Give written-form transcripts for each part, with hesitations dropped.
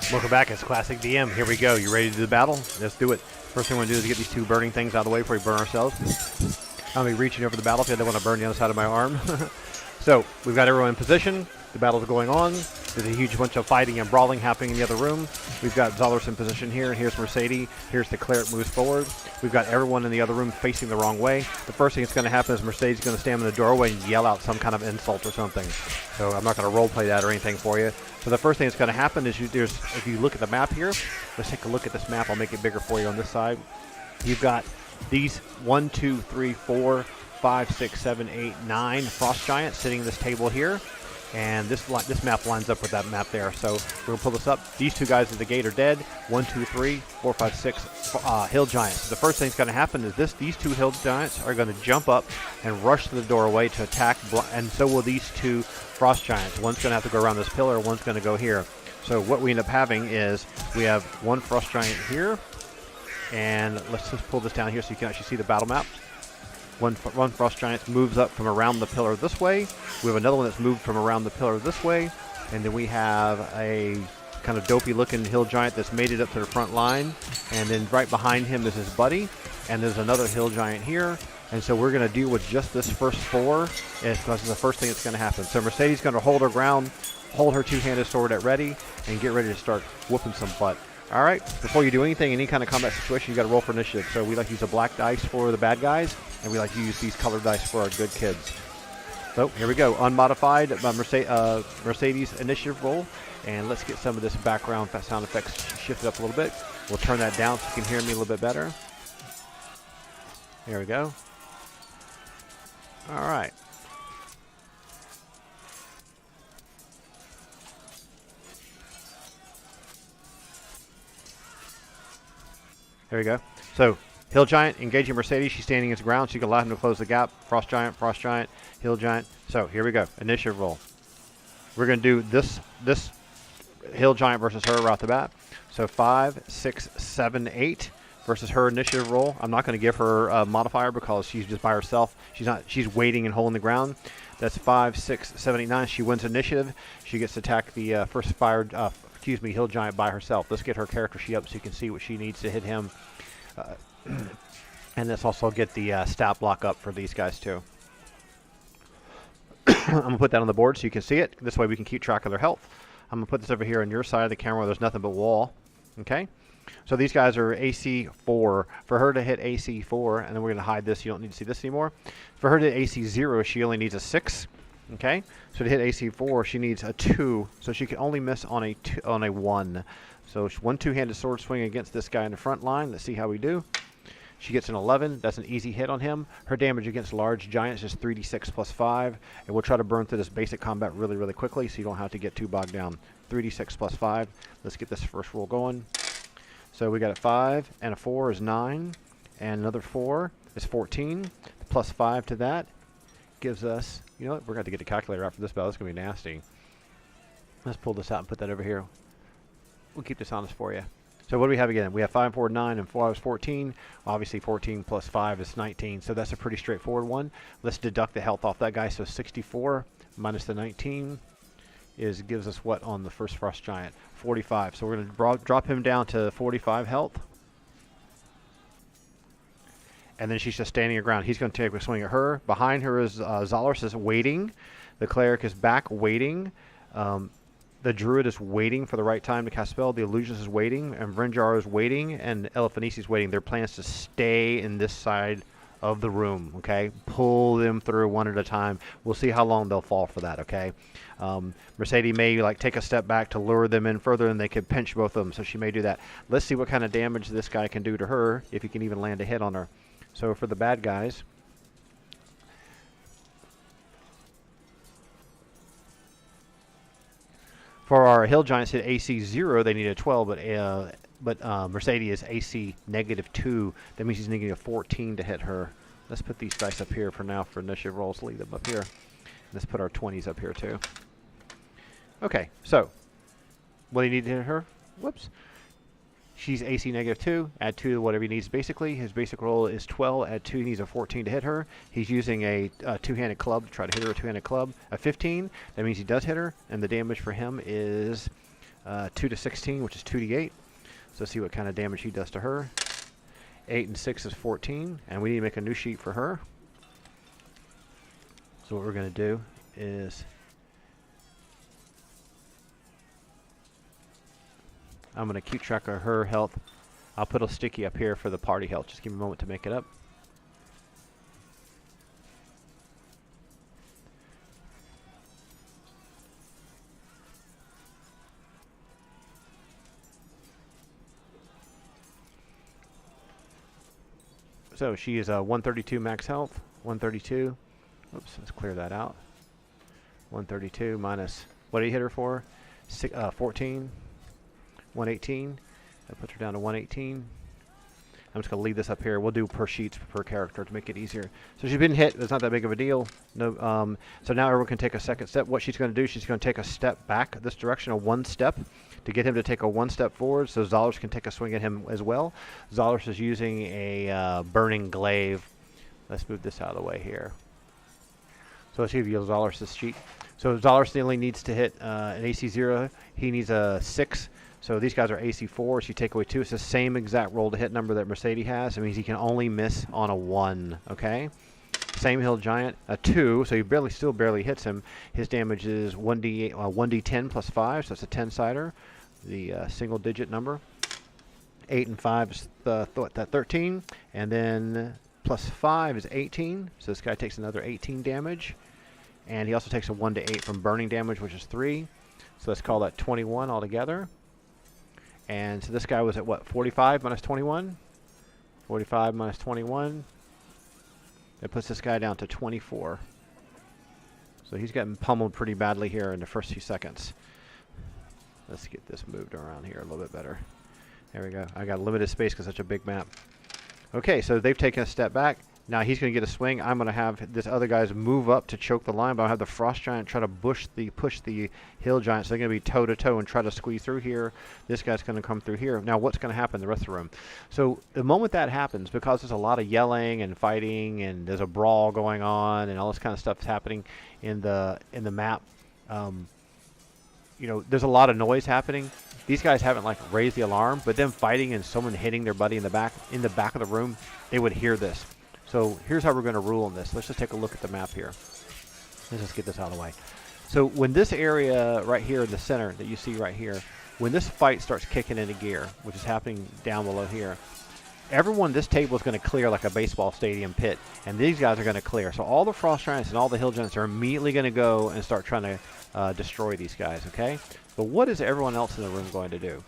Welcome back, it's Classic DM. Here we go. You ready to do the battle? Let's do it. First thing we want to do is get these two burning things out of the way before we burn ourselves. I'm going to be reaching over the battlefield. I don't want to burn the other side of my arm. So, we've got everyone in position. The battle's going on. There's a huge bunch of fighting and brawling happening in the other room. We've got Zolars in position here. Here's Mercedes. Here's the cleric moves forward. We've got everyone in the other room facing the wrong way. The first thing that's going to happen is Mercedes is going to stand in the doorway and yell out some kind of insult or something. So I'm not going to roleplay that or anything for you. So the first thing that's going to happen is if you look at the map here, let's take a look at this map. I'll make it bigger for you on this side. You've got these 1, 2, 3, 4, 5, 6, 7, 8, 9 Frost Giants sitting at this table here. And this map lines up with that map there. So we're going to pull this up. These two guys at the gate are dead. 1, 2, 3, 4, 5, 6 Hill Giants. So the first thing that's going to happen is these two Hill Giants are going to jump up and rush to the doorway to attack. And so will these two Frost Giants. One's going to have to go around this pillar. One's going to go here. So what we end up having is we have one Frost Giant here. And let's just pull this down here so you can actually see the battle map. One Frost Giant moves up from around the pillar this way. We have another one that's moved from around the pillar this way. And then we have a kind of dopey looking Hill Giant that's made it up to the front line. And then right behind him is his buddy. And there's another Hill Giant here. And so we're going to deal with just this first four. Because it's the first thing that's going to happen. So Mercedes is going to hold her ground, hold her two-handed sword at ready, and get ready to start whooping some butt. All right, before you do anything, any kind of combat situation, you got to roll for initiative. So we like to use a black dice for the bad guys, and we like to use these colored dice for our good kids. So here we go, unmodified Mercedes initiative roll, and let's get some of this background sound effects shifted up a little bit. We'll turn that down so you can hear me a little bit better. There we go. All right. There we go. So, Hill Giant engaging Mercedes. She's standing against the ground. She can allow him to close the gap. Frost Giant, Hill Giant. So, here we go. Initiative roll. We're going to do this Hill Giant versus her right off the bat. So, 5, 6, 7, 8 versus her initiative roll. I'm not going to give her a modifier because she's just by herself. She's waiting and holding the ground. That's 5, 6, 7, 8, 9. She wins initiative. She gets to attack the first fired Hill Giant by herself. Let's get her character sheet up so you can see what she needs to hit him. And let's also get the stat block up for these guys too. I'm going to put that on the board so you can see it. This way we can keep track of their health. I'm going to put this over here on your side of the camera where there's nothing but wall. Okay? So these guys are AC 4. For her to hit AC 4, and then we're going to hide this. You don't need to see this anymore. For her to hit AC 0, she only needs a 6. Okay, so to hit AC 4, she needs a 2, so she can only miss on a 1. So one two-handed sword swing against this guy in the front line. Let's see how we do. She gets an 11. That's an easy hit on him. Her damage against large giants is 3d6 plus 5, and we'll try to burn through this basic combat really, really quickly so you don't have to get too bogged down. 3d6 plus 5. Let's get this first roll going. So we got a 5, and a 4 is 9, and another 4 is 14. Plus 5 to that gives us, you know what, we're going to have to get the calculator out for this battle. It's going to be nasty. Let's pull this out and put that over here. We'll keep this honest for you. So what do we have again? We have 5, 4, 9, and 4 is 14. Obviously 14 plus 5 is 19, so that's a pretty straightforward one. Let's deduct the health off that guy. So 64 minus the 19 gives us what on the first Frost Giant? 45. So we're going to drop him down to 45 health. And then she's just standing her ground. He's going to take a swing at her. Behind her is Zolars is waiting. The cleric is back waiting. The druid is waiting for the right time to cast spell. The illusionist is waiting. And Vrinjar is waiting. And Eliphanisi is waiting. Their plan is to stay in this side of the room. Okay? Pull them through one at a time. We'll see how long they'll fall for that. Okay? Mercedes may take a step back to lure them in further, and they could pinch both of them. So she may do that. Let's see what kind of damage this guy can do to her, if he can even land a hit on her. So for the bad guys, for our Hill Giants hit AC 0, they need a 12, but Mercedes is AC -2. That means he's needing a 14 to hit her. Let's put these dice up here for now for initiative rolls. Leave them up here. Let's put our 20s up here too. Okay, so what do you need to hit her? Whoops. She's AC -2. Add 2 to whatever he needs basically. His basic roll is 12. Add 2. He needs a 14 to hit her. He's using a two-handed club to try to hit her with a two-handed club. A 15. That means he does hit her. And the damage for him is 2 to 16, which is 2d8. So let's see what kind of damage he does to her. 8 and 6 is 14, and we need to make a new sheet for her. So what we're going to do is I'm going to keep track of her health. I'll put a sticky up here for the party health. Just give me a moment to make it up. So she is 132 max health. 132. Oops, let's clear that out. 132 minus, what did he hit her for? 14. 118. That puts her down to 118. I'm just going to leave this up here. We'll do per sheets per character to make it easier. So she's been hit. It's not that big of a deal. No. So now everyone can take a second step. What she's going to do, she's going to take a step back this direction, a 1 step, to get him to take a 1 step forward. So Zollars can take a swing at him as well. Zollars is using a burning glaive. Let's move this out of the way here. So let's give you Zollars' sheet. So Zollars only needs to hit an AC 0. He needs a 6. So these guys are AC 4, so you take away 2. It's the same exact roll to hit number that Mercedes has. It means he can only miss on a 1, okay? Same Hill Giant, a 2, so he still barely hits him. His damage is 1d10 plus 5, so it's a 10-sider, the single-digit number. 8 and 5 is that 13, and then plus 5 is 18, so this guy takes another 18 damage. And he also takes a 1 to 8 from burning damage, which is 3. So let's call that 21 altogether. And so this guy was at what, 45 minus 21? 45 minus 21. That puts this guy down to 24. So he's getting pummeled pretty badly here in the first few seconds. Let's get this moved around here a little bit better. There we go. I got limited space because it's such a big map. Okay, so they've taken a step back. Now he's going to get a swing. I'm going to have this other guys move up to choke the line, but I'll have the Frost Giant try to push the Hill Giant. So they're going to be toe-to-toe and try to squeeze through here. This guy's going to come through here. Now what's going to happen in the rest of the room? So the moment that happens, because there's a lot of yelling and fighting and there's a brawl going on and all this kind of stuff is happening in the map, you know, there's a lot of noise happening. These guys haven't like raised the alarm, but them fighting and someone hitting their buddy in the back of the room, they would hear this. So here's how we're going to rule on this. Let's just take a look at the map here. Let's just get this out of the way. So when this area right here in the center that you see right here, when this fight starts kicking into gear, which is happening down below here, everyone, this table is going to clear like a baseball stadium pit, and these guys are going to clear. So all the Frost Giants and all the Hill Giants are immediately going to go and start trying to destroy these guys, okay? But what is everyone else in the room going to do?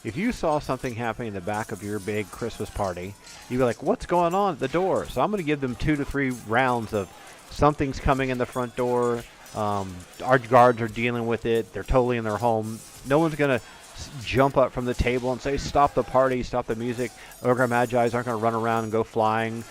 If you saw something happening in the back of your big Christmas party, you'd be like, what's going on at the door? So I'm going to give them 2 to 3 rounds of something's coming in the front door. Our guards are dealing with it. They're totally in their home. No one's going to jump up from the table and say, stop the party, stop the music. Ogre Magi's aren't going to run around and go flying.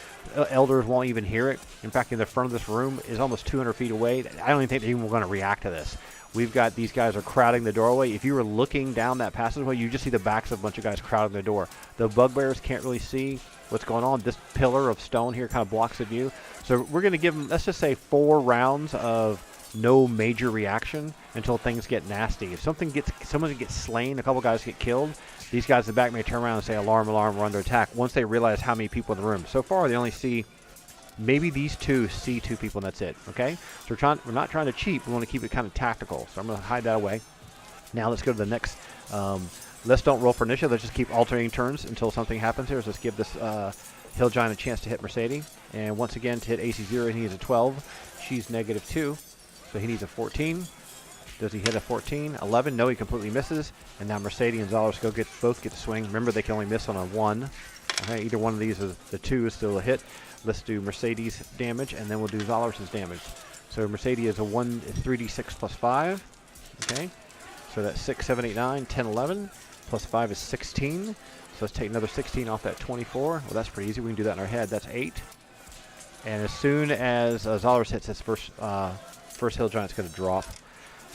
Elders won't even hear it. In fact, in the front of this room is almost 200 feet away. I don't even think they're even going to react to this. We've got these guys are crowding the doorway. If you were looking down that passageway, you just see the backs of a bunch of guys crowding the door. The bugbears can't really see what's going on. This pillar of stone here kind of blocks the view. So we're going to give them, let's just say, 4 rounds of no major reaction until things get nasty. If someone gets slain, a couple guys get killed, these guys in the back may turn around and say, alarm, alarm, we're under attack, once they realize how many people in the room. So far, they only see, maybe these 2 see 2 people, and that's it, okay? So we're not trying to cheat. We want to keep it kind of tactical. So I'm going to hide that away. Now let's go to the next. Let's don't roll for initiative. Let's just keep alternating turns until something happens here. So let's give this Hill Giant a chance to hit Mercedes. And once again, to hit AC 0, he needs a 12. She's -2, so he needs a 14. Does he hit a 14? 11? No, he completely misses. And now Mercedes and Zollars both get to swing. Remember, they can only miss on a 1. Okay, either one of these, the 2 is still a hit. Let's do Mercedes damage, and then we'll do Zollars' damage. So Mercedes is a 3d6 plus 5. Okay, so that's 6, 7, 8, 9, 10, 11. Plus 5 is 16. So let's take another 16 off that 24. Well, that's pretty easy. We can do that in our head. That's 8. And as soon as Zollars hits his first Hill Giant's going to drop.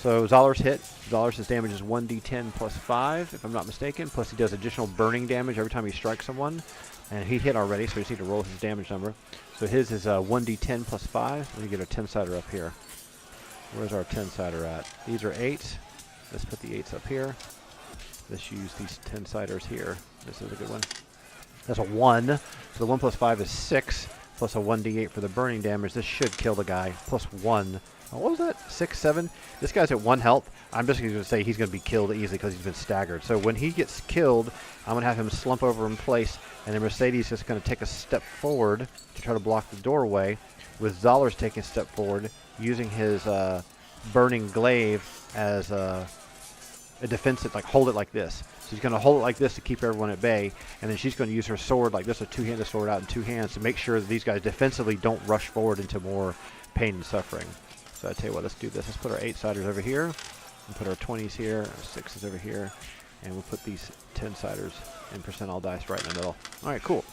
So Zollars hit. Zollars' damage is 1d10 plus 5, if I'm not mistaken. Plus he does additional burning damage every time he strikes someone. And he hit already, so we just need to roll his damage number. So his is 1d10 plus 5. Let me get a 10-sider up here. Where's our 10-sider at? These are 8s. Let's put the 8s up here. Let's use these 10-siders here. This is a good one. That's a 1. So the 1 plus 5 is 6, plus a 1d8 for the burning damage. This should kill the guy. Plus 1. Oh, what was that? 6, 7? This guy's at 1 health. I'm just going to say he's going to be killed easily because he's been staggered. So when he gets killed, I'm going to have him slump over in place, and then Mercedes is just going to take a step forward to try to block the doorway, with Zollers taking a step forward, using his burning glaive as a defensive, like hold it like this. So he's going to hold it like this to keep everyone at bay, and then she's going to use her sword like this, a two-handed sword out in 2 hands, to make sure that these guys defensively don't rush forward into more pain and suffering. So I tell you what, let's do this. Let's put our 8-siders over here, and put our 20s here, our 6s over here, and we'll put these 10-siders and percentile dice right in the middle. All right, cool.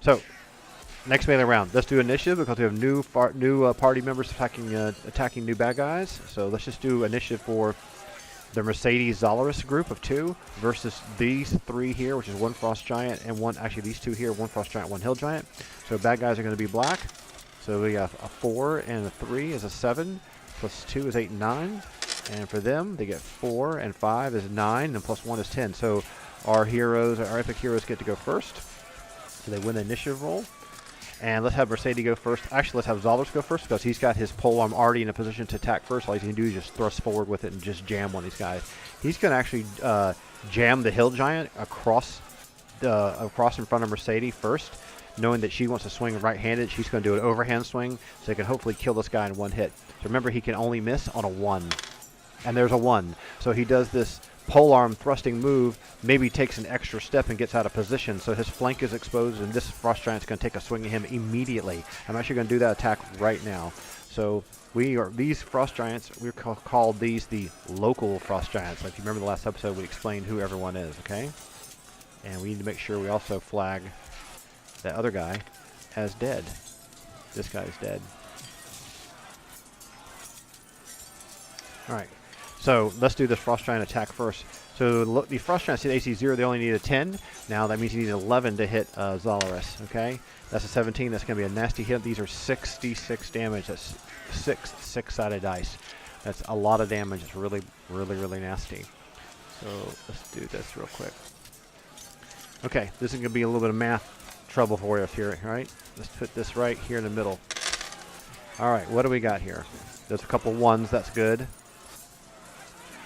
So next melee round, let's do initiative because we have new party members attacking new bad guys. So let's just do initiative for the Mercedes Zollers group of 2 versus these 3 here, which is 1 Frost Giant and 1, actually these 2 here, 1 Frost Giant, 1 Hill Giant. So bad guys are going to be black. So we have a 4 and a 3 is a 7, plus 2 is 8 and 9. And for them, they get 4 and 5 is 9, and plus 1 is 10. So our heroes, our epic heroes get to go first. So they win the initiative roll. And let's have Mercedes go first. Actually, let's have Zollers go first because he's got his polearm already in a position to attack first. All he's going to do is just thrust forward with it and just jam one of these guys. He's going to actually jam the Hill Giant across in front of Mercedes first, knowing that she wants to swing right-handed. She's going to do an overhand swing so they can hopefully kill this guy in 1 hit. So remember, he can only miss on a 1. And there's a 1. So he does this polearm thrusting move, maybe takes an extra step and gets out of position, so his flank is exposed, and this Frost Giant's going to take a swing at him immediately. I'm actually going to do that attack right now. So these Frost Giants, we're called these the local Frost Giants. Like, if you remember the last episode, we explained who everyone is, okay? And we need to make sure we also flag that other guy as dead. This guy is dead. All right. So let's do this Frost Giant attack first. So look, the Frost Giants hit AC 0. They only need a 10. Now that means you need an 11 to hit Zollers. Okay, that's a 17. That's going to be a nasty hit. These are 66 damage. That's 6 6-sided dice. That's a lot of damage. It's really, really, really nasty. So let's do this real quick. Okay, this is going to be a little bit of math trouble for us here. All right, let's put this right here in the middle. All right, what do we got here? There's a couple 1s. That's good.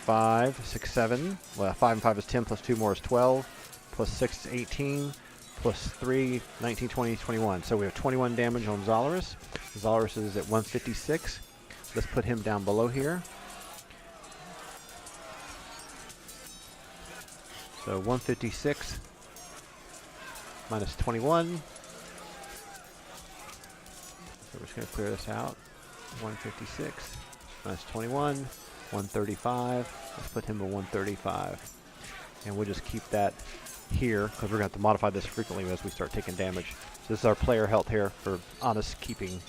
5, 6, 7. Well, 5 and 5 is 10, plus 2 more is 12, plus 6 is 18, plus 3, 19, 20, 21. So we have 21 damage on Zollers. Zollers is at 156. Let's put him down below here. So 156 minus 21. So we're just going to clear this out. 156 minus 21. 135. Let's put him at 135. And we'll just keep that here because we're going to have to modify this frequently as we start taking damage. So this is our player health here for honest keeping.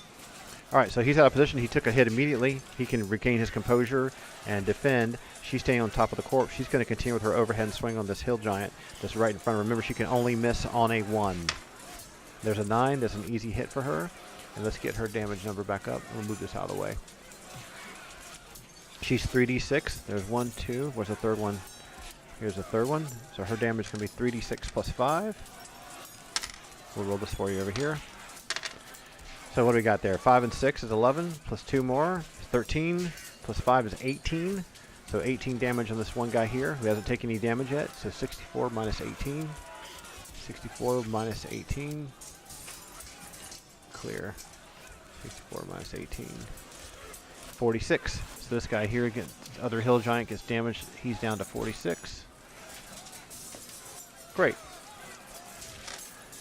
Alright, so he's out of position. He took a hit immediately. He can regain his composure and defend. She's staying on top of the corpse. She's going to continue with her overhead swing on this Hill Giant that's right in front of her. Remember, she can only miss on a 1. There's a 9. That's an easy hit for her. And let's get her damage number back up. We'll move this out of the way. She's 3d6. There's 1, 2. Where's the third one? Here's the third one. So her damage is going to be 3d6 plus 5. We'll roll this for you over here. So what do we got there? 5 and 6 is 11. Plus 2 more is 13. Plus 5 is 18. So 18 damage on this one guy here who hasn't taken any damage yet. So 64 minus 18. 64 minus 18. Clear. 64 minus 18. 46. So this guy here, other Hill Giant gets damaged. He's down to 46. Great.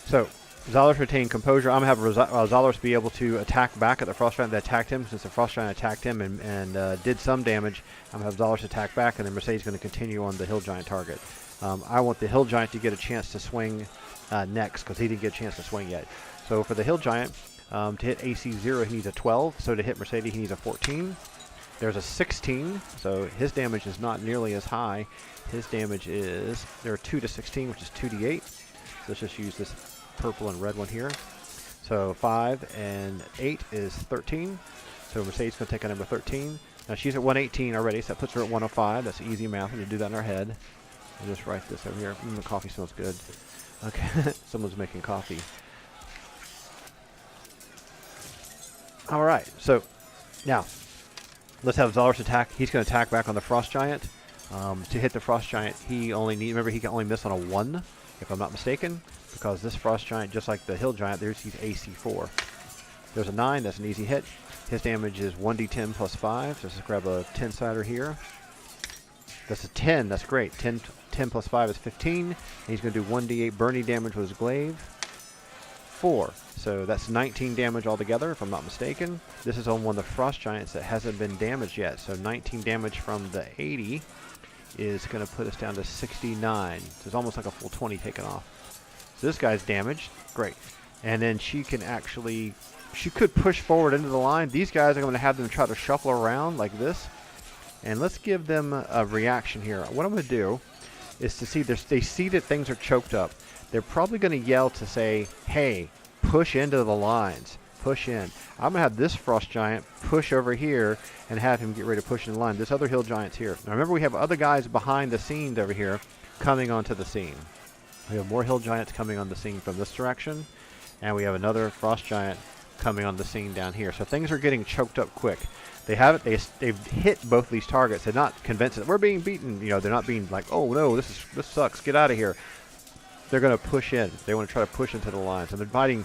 So Zollers retain composure. I'm going to have Zollers be able to attack back at the Frost Giant that attacked him. Since the Frost Giant attacked him and did some damage, I'm going to have Zollers attack back, and then Mercedes is going to continue on the Hill Giant target. I want the Hill Giant to get a chance to swing next because he didn't get a chance to swing yet. So for the Hill Giant, to hit AC 0, he needs a 12. So to hit Mercedes, he needs a 14. There's a 16, so his damage is not nearly as high. His damage is, there are 2 to 16, which is 2d8. So let's just use this purple and red one here. So 5 and 8 is 13. So Mercedes is going to take a number 13. Now she's at 118 already, so that puts her at 105. That's easy math. We can do that in our head. I'll just write this over here. The coffee smells good. Okay, someone's making coffee. All right, so now let's have Zalris attack. He's going to attack back on the Frost Giant. To hit the Frost Giant, remember he can only miss on a 1, if I'm not mistaken, because this Frost Giant, just like the Hill Giant, he's AC 4. There's a 9, that's an easy hit. His damage is 1d10 plus 5, so let's grab a 10-sider here. That's a 10, that's great. 10 plus 5 is 15, and he's going to do 1d8 burning damage with his glaive. 4, so that's 19 damage altogether, if I'm not mistaken. This is on one of the Frost Giants that hasn't been damaged yet, so 19 damage from the 80 is going to put us down to 69. So it's almost like a full 20 taken off. So this guy's damaged, great. And then she could push forward into the line. These guys, I'm going to have them try to shuffle around like this. And let's give them a reaction here. What I'm going to do is to see, they see that things are choked up. They're probably going to yell to say, hey, push into the lines. Push in. I'm going to have this Frost Giant push over here and have him get ready to push in the line. This other Hill Giant's here. Now remember, we have other guys behind the scenes over here coming onto the scene. We have more Hill Giants coming on the scene from this direction. And we have another Frost Giant coming on the scene down here. So things are getting choked up quick. They've hit both of these targets. They're not convinced that we're being beaten. You know, they're not being like, oh no, this sucks, get out of here. They're going to push in. They want to try to push into the lines. And they're fighting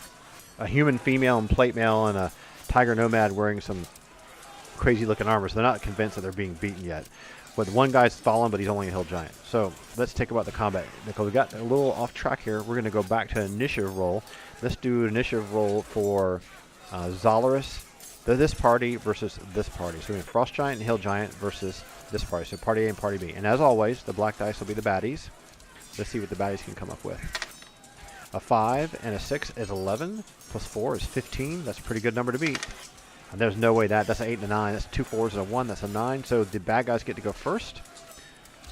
a human female and plate male and a tiger nomad wearing some crazy looking armor. So they're not convinced that they're being beaten yet. But one guy's fallen, but he's only a Hill Giant. So let's take about the combat. Because we got a little off track here. We're going to go back to initiative roll. Let's do an initiative roll for Zalaris, this party versus this party. So we have Frost Giant and Hill Giant versus this party. So party A and party B. And as always, the black dice will be the baddies. Let's see what the baddies can come up with. A 5 and a 6 is 11. Plus 4 is 15. That's a pretty good number to beat. And there's no way that's an 8 and a 9. That's 2 4s and a 1. That's a 9. So the bad guys get to go first.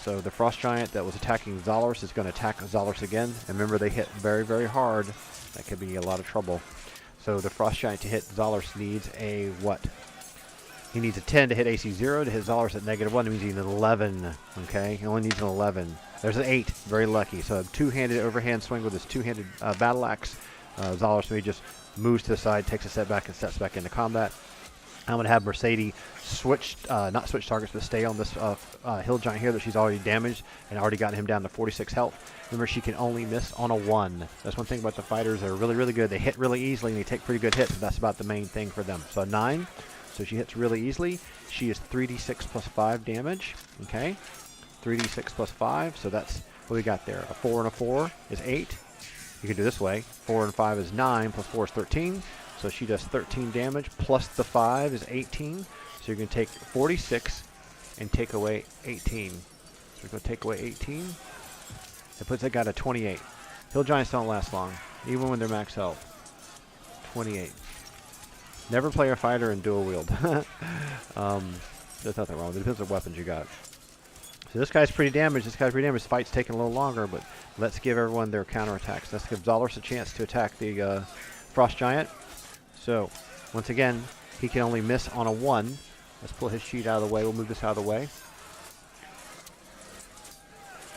So the Frost Giant that was attacking Zalaris is going to attack Zalaris again. And remember, they hit very, very hard. That could be a lot of trouble. So the Frost Giant to hit Zalaris needs a what? He needs a 10 to hit AC 0. To hit Zalaris at -1, it means he needs an 11. Okay? He only needs an 11. There's an 8. Very lucky. So a two-handed overhand swing with his two-handed battle axe. Zalaris maybe just moves to the side, takes a step back, and steps back into combat. I'm going to have Mercedes not switch targets, but stay on this Hill Giant here that she's already damaged and already gotten him down to 46 health. Remember, she can only miss on a 1. That's one thing about the fighters. They're really, really good. They hit really easily, and they take pretty good hits. That's about the main thing for them. So a 9. So she hits really easily. She is 3d6 plus 5 damage. Okay? 3d6 plus 5. So that's what we got there. A 4 and a 4 is 8. You can do this way. 4 and 5 is 9, plus 4 is 13. So she does 13 damage, plus the 5 is 18. So you're going to take 46 and take away 18. So we're going to take away 18. It puts that guy to 28. Hill Giants don't last long, even when they're max health. 28. Never play a fighter in dual wield. There's nothing wrong with it. It depends on what weapons you got. So this guy's pretty damaged. This fight's taking a little longer, but let's give everyone their counterattacks. Let's give Zalaris a chance to attack the Frost Giant. So, once again, he can only miss on a 1. Let's pull his sheet out of the way. We'll move this out of the way.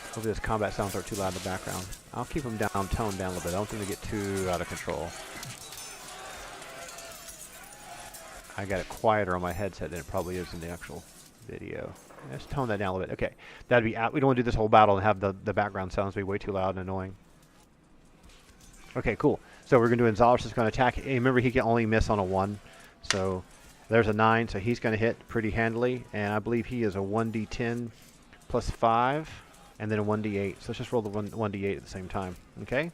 Hopefully this combat sounds aren't too loud in the background. I'll keep them toned down a little bit. I don't think they get too out of control. I got it quieter on my headset than it probably is in the actual video. Let's tone that down a little bit. Okay, that'd be out. We don't want to do this whole battle and have the background sounds be way too loud and annoying. Okay, cool. So we're going to do Zalaris is going to attack. Hey, remember, he can only miss on a 1. So there's a 9, so he's going to hit pretty handily. And I believe he is a 1d10 plus 5 and then a 1d8. So let's just roll the 1d8 at the same time. Okay?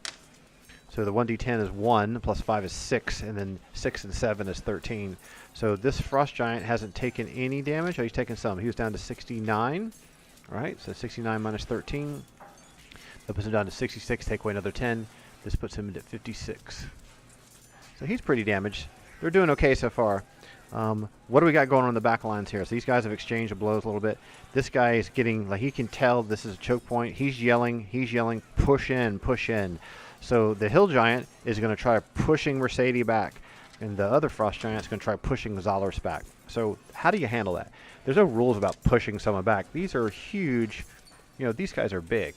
So the 1d10 is 1, plus 5 is 6, and then 6 and 7 is 13. So this Frost Giant hasn't taken any damage. Oh, he's taken some. He was down to 69. All right, so 69 minus 13. That puts him down to 66. Take away another 10. This puts him at 56. So he's pretty damaged. They're doing okay so far. What do we got going on in the back lines here? So these guys have exchanged blows a little bit. This guy is getting, like, he can tell this is a choke point. He's yelling, push in, push in. So the Hill Giant is going to try pushing Mercedes back. And the other Frost Giant is going to try pushing Zalaris back. So how do you handle that? There's no rules about pushing someone back. These are huge, You know, these guys are big.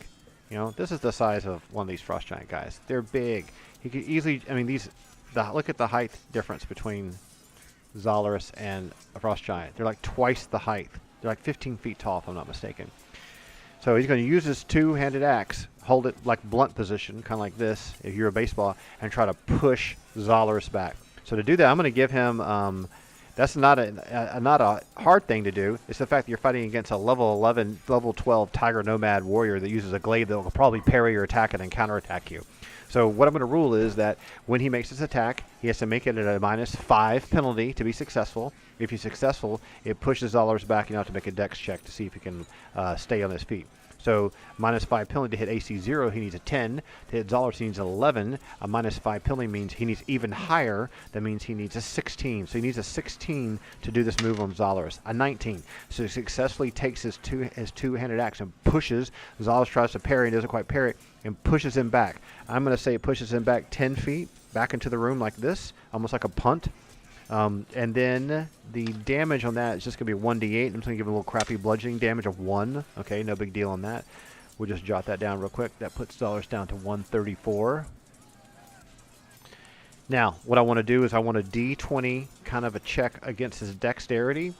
You know, this is the size of one of these Frost Giant guys. They're big. He could easily, I mean, look at the height difference between Zalaris and a Frost Giant. They're like twice the height. They're like 15 feet tall, if I'm not mistaken. So he's going to use his two-handed axe, hold it like blunt position, kind of like this, if you're a baseball, and try to push Zalaris back. So to do that, I'm going to give him, that's not a hard thing to do. It's the fact that you're fighting against a level 11, level 12 Tiger Nomad warrior that uses a glaive that will probably parry your attack and then counterattack you. So what I'm going to rule is that when he makes his attack, he has to make it at a -5 penalty to be successful. If he's successful, it pushes Zalaris back, and you have to make a dex check to see if he can stay on his feet. So -5 penalty to hit AC 0, he needs a 10. To hit Zalaris, he needs an 11. A -5 penalty means he needs even higher. That means he needs a 16. So he needs a 16 to do this move on Zalaris. A 19. So he successfully takes his two-handed axe and pushes. Zalaris tries to parry and doesn't quite parry it, and pushes him back. I'm going to say it pushes him back 10 feet back into the room like this, almost like a punt. And then the damage on that is just going to be 1d8. I'm just going to give him a little crappy bludgeoning damage of 1. Okay, no big deal on that. We'll just jot that down real quick. That puts Zalaris down to 134. Now, what I want to do is I want a d20 kind of a check against his dexterity.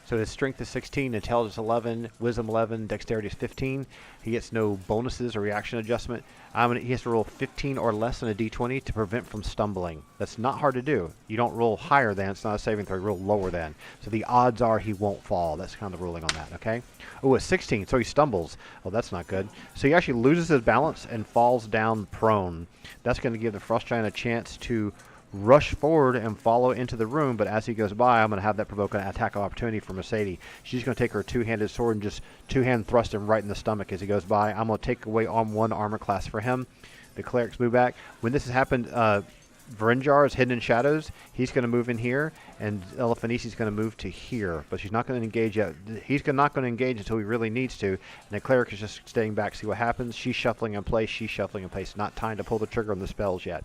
So his strength is 16, intelligence 11, wisdom 11, dexterity is 15. He gets no bonuses or reaction adjustment. He has to roll 15 or less on a d20 to prevent from stumbling. That's not hard to do. You don't roll higher than. It's not a saving throw. You roll lower than. So the odds are he won't fall. That's kind of the ruling on that, okay? Oh, it's 16, so he stumbles. Oh, that's not good. So he actually loses his balance and falls down prone. That's going to give the Frost Giant a chance to rush forward and follow into the room, but as he goes by, I'm going to have that provoke an attack of opportunity for Mercedes. She's going to take her two-handed sword and just two-hand thrust him right in the stomach as he goes by. I'm going to take away one armor class for him. The clerics move back. When this has happened, Varenjar is hidden in shadows. He's going to move in here, and Eliphanisi is going to move to here, but she's not going to engage yet. He's not going to engage until he really needs to, and the cleric is just staying back to see what happens. She's shuffling in place. She's shuffling in place. Not time to pull the trigger on the spells yet.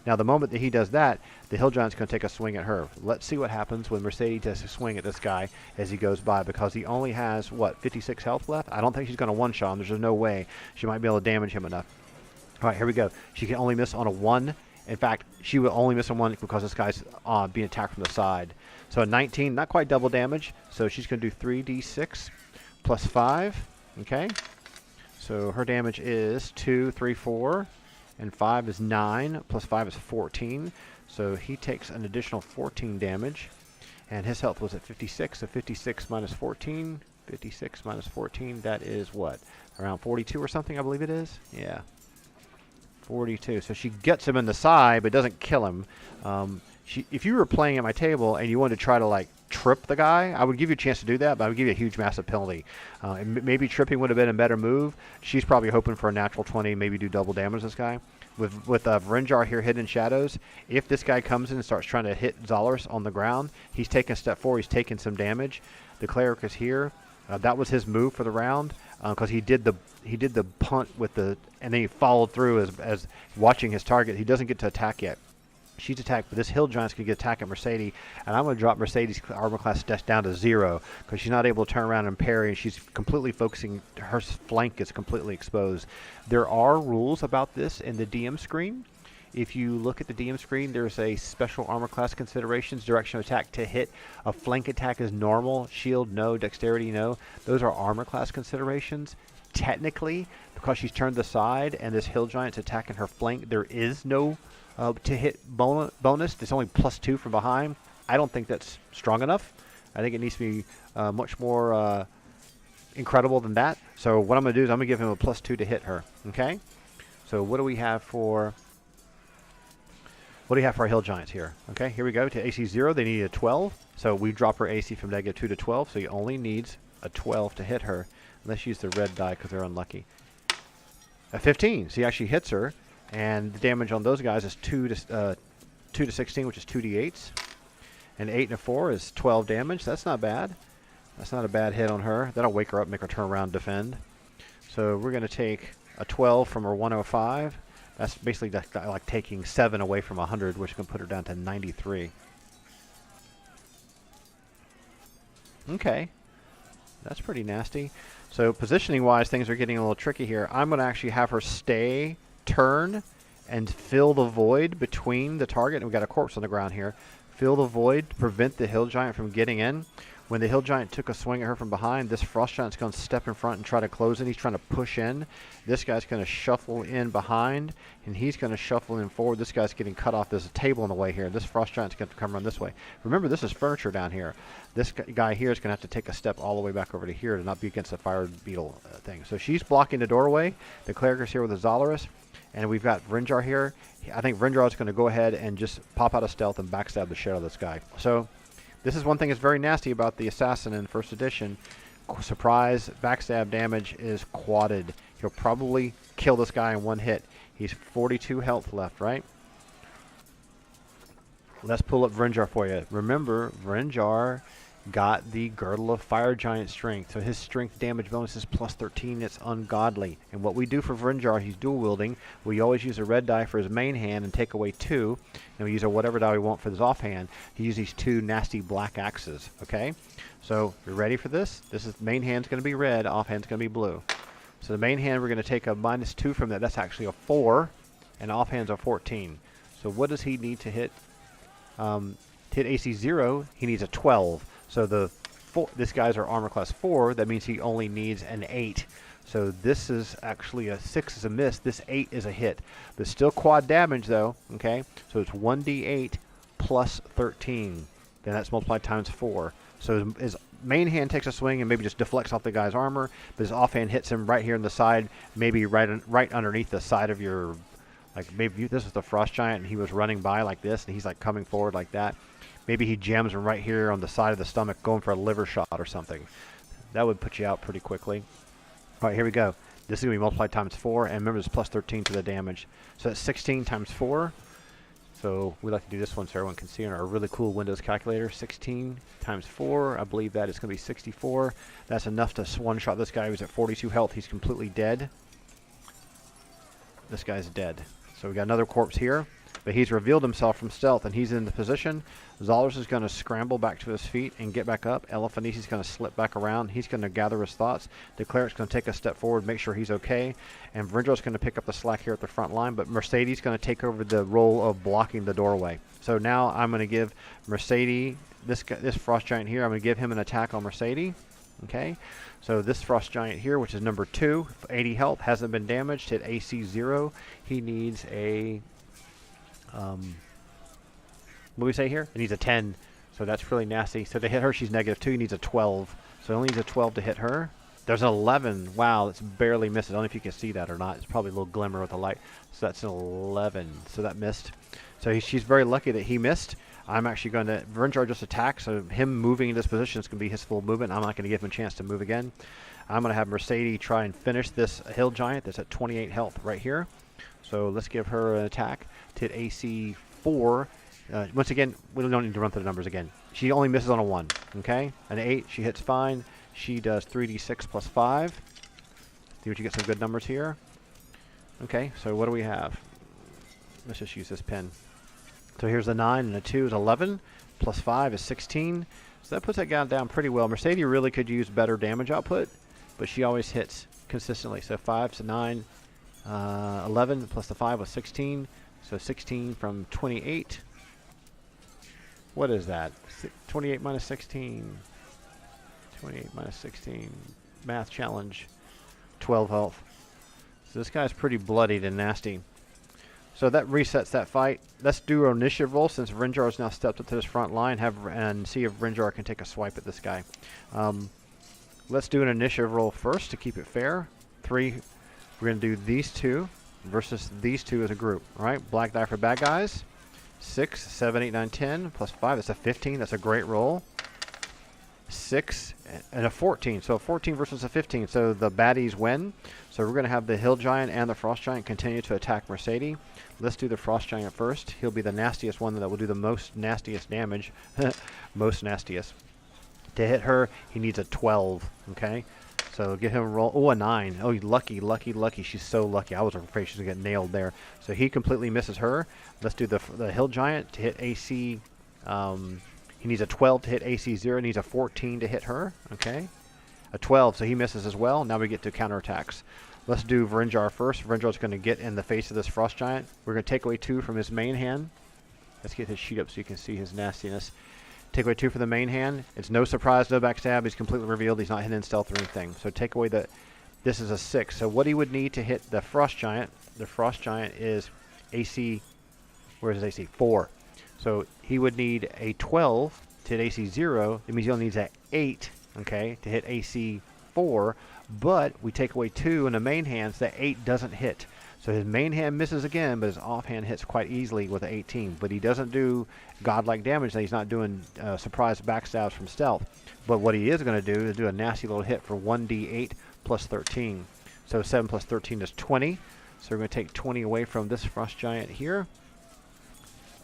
Now, the moment that he does that, the Hill Giant's going to take a swing at her. Let's see what happens when Mercedes takes a swing at this guy as he goes by, because he only has, 56 health left? I don't think she's going to one-shot him. There's just no way she might be able to damage him enough. All right, here we go. She can only miss on a 1. In fact, she will only miss on 1 because this guy's being attacked from the side. So a 19, not quite double damage. So she's going to do 3d6 plus 5. Okay. So her damage is 2, 3, 4. And 5 is 9, plus 5 is 14. So he takes an additional 14 damage. And his health was at 56, so 56 minus 14. 56 minus 14, that is what? Around 42 or something, I believe it is? Yeah. 42. So she gets him in the side, but doesn't kill him. If you were playing at my table and you wanted to try to, like, trip the guy, I would give you a chance to do that, but I would give you a huge, massive penalty. Maybe tripping would have been a better move. She's probably hoping for a natural 20, maybe do double damage to this guy. With Varenjar here hidden in shadows, if this guy comes in and starts trying to hit Zalaris on the ground, he's taking a step forward, he's taking some damage. The cleric is here. That was his move for the round, because he did the punt with and then he followed through as watching his target. He doesn't get to attack yet. She's attacked, but this Hill Giant's going to get attack at Mercedes, and I'm going to drop Mercedes' armor class down to 0 because she's not able to turn around and parry, and she's completely focusing. Her flank is completely exposed. There are rules about this in the DM screen. If you look at the DM screen, there's a special armor class considerations, direction of attack to hit. A flank attack is normal, shield no, dexterity no. Those are armor class considerations. Technically, because she's turned aside and this Hill Giant's attacking her flank, there is no to hit bonus. It's only +2 from behind. I don't think that's strong enough. I think it needs to be much more incredible than that. So what I'm going to do is I'm going to give him a +2 to hit her. Okay. So what do we have for our Hill Giants here? Okay, here we go. To AC 0, they need a 12. So we drop her AC from -2 to 12. So he only needs a 12 to hit her. Let's use the red die because they're unlucky. A 15. So he actually hits her. And the damage on those guys is 2 to 16, which is 2d8s. And 8 and a 4 is 12 damage. That's not bad. That's not a bad hit on her. That'll wake her up, make her turn around and defend. So we're going to take a 12 from her 105. That's basically like taking 7 away from 100, which can put her down to 93. Okay. That's pretty nasty. So positioning-wise, things are getting a little tricky here. I'm going to actually have her stay, turn, and fill the void between the target. And we've got a corpse on the ground here. Fill the void to prevent the hill giant from getting in. When the hill giant took a swing at her from behind, this frost giant's going to step in front and try to close it. He's trying to push in. This guy's going to shuffle in behind, and he's going to shuffle in forward. This guy's getting cut off. There's a table in the way here. This frost giant's going to come around this way. Remember, this is furniture down here. This guy here is going to have to take a step all the way back over to here to not be against the fire beetle thing. So she's blocking the doorway. The cleric is here with the Zolaris, and we've got Vrinjar here. I think Vrinjar is going to go ahead and just pop out of stealth and backstab the shit out of this guy. So this is one thing that's very nasty about the assassin in first edition. Surprise backstab damage is quadded. He'll probably kill this guy in one hit. He's 42 health left, right? Let's pull up Vrinjar for you. Remember, Vrinjar got the Girdle of Fire Giant Strength. So his strength damage bonus is plus 13. It's ungodly. And what we do for Vrinjar, he's dual wielding. We always use a red die for his main hand and take away 2. And we use a whatever die we want for his offhand. He uses these 2 nasty black axes. Okay? So you're ready for this? This is main hand's going to be red, offhand's going to be blue. So the main hand, we're going to take a -2 from that. That's actually a 4. And offhand's a 14. So what does he need to hit? To hit AC 0, he needs a 12. So this guy's our armor class 4. That means he only needs an 8. So this is actually a 6 is a miss. This 8 is a hit. There's still quad damage though. Okay, so it's 1d8 plus 13. Then that's multiplied times 4. So his main hand takes a swing and maybe just deflects off the guy's armor, but his offhand hits him right here in the side, maybe right underneath the side of your. Like maybe this is the frost giant and he was running by like this and he's like coming forward like that. Maybe he jams him right here on the side of the stomach going for a liver shot or something. That would put you out pretty quickly. All right, here we go. This is going to be multiplied times 4, and remember, it's plus 13 to the damage. So that's 16 times 4. So we like to do this one so everyone can see on our really cool Windows calculator. 16 times 4, I believe that is going to be 64. That's enough to one-shot this guy who's at 42 health. He's completely dead. This guy's dead. So we got another corpse here. But he's revealed himself from stealth, and he's in the position. Zolaris is going to scramble back to his feet and get back up. Elefanisi's going to slip back around. He's going to gather his thoughts. The cleric's going to take a step forward, make sure he's okay. And Vrinjar's going to pick up the slack here at the front line. But Mercedes going to take over the role of blocking the doorway. So now I'm going to give Mercedes, this Frost Giant here, I'm going to give him an attack on Mercedes. Okay, so this Frost Giant here, which is number 2, 80 health, hasn't been damaged, hit AC 0. He needs a... what do we say here? It needs a 10, so that's really nasty. So to hit her, she's -2. He needs a 12, so he only needs a 12 to hit her. There's an 11. Wow, that's barely missed. I don't know if you can see that or not. It's probably a little glimmer with the light. So that's an 11. So that missed. So she's very lucky that he missed. I'm actually going to Vrinjar just attack, so him moving in this position is going to be his full movement. I'm not going to give him a chance to move again. I'm going to have Mercedes try and finish this hill giant that's at 28 health right here. So let's give her an attack to hit AC 4. Once again, we don't need to run through the numbers again. She only misses on a 1. Okay, an 8, she hits fine. She does 3d6 plus 5. See what you get some good numbers here. Okay, so what do we have? Let's just use this pen. So here's a 9 and a 2 is 11. Plus 5 is 16. So that puts that guy down pretty well. Mercedes really could use better damage output, but she always hits consistently. So 5 to 9. 11 plus the 5 was 16, so 16 from 28. What is that? 28 minus 16. 28 minus 16. Math challenge. 12 health. So this guy's pretty bloodied and nasty. So that resets that fight. Let's do an initiative roll since Vrinjar has now stepped up to this front line and see if Vrinjar can take a swipe at this guy. Let's do an initiative roll first to keep it fair. 3. We're going to do these 2 versus these 2 as a group. All right, black die for bad guys. 6, 7, 8, 9, 10, plus 5. That's a 15. That's a great roll. 6 and a 14. So a 14 versus a 15. So the baddies win. So we're going to have the Hill Giant and the Frost Giant continue to attack Mercedes. Let's do the Frost Giant first. He'll be the nastiest one that will do the most nastiest damage. Most nastiest. To hit her, he needs a 12. Okay. So get him a roll. Oh, a 9. Oh, lucky, lucky, lucky. She's so lucky. I was afraid she was going to get nailed there. So he completely misses her. Let's do the Hill Giant to hit AC. He needs a 12 to hit AC 0. He needs a 14 to hit her. Okay. A 12, so he misses as well. Now we get to counterattacks. Let's do Vrinjar first. Vrinjar's going to get in the face of this Frost Giant. We're going to take away 2 from his main hand. Let's get his sheet up so you can see his nastiness. Take away 2 from the main hand. It's no surprise, no backstab. He's completely revealed. He's not hidden in stealth or anything. So take away the... This is a 6. So what he would need to hit the Frost Giant is AC... Where's his AC? 4. So he would need a 12 to hit AC 0. It means he only needs an 8, okay, to hit AC 4. But we take away 2 in the main hand, so that 8 doesn't hit. So his main hand misses again, but his offhand hits quite easily with an 18. But he doesn't do godlike damage. He's not doing surprise backstabs from stealth. But what he is going to do is do a nasty little hit for 1d8 plus 13. So 7 plus 13 is 20. So we're going to take 20 away from this Frost Giant here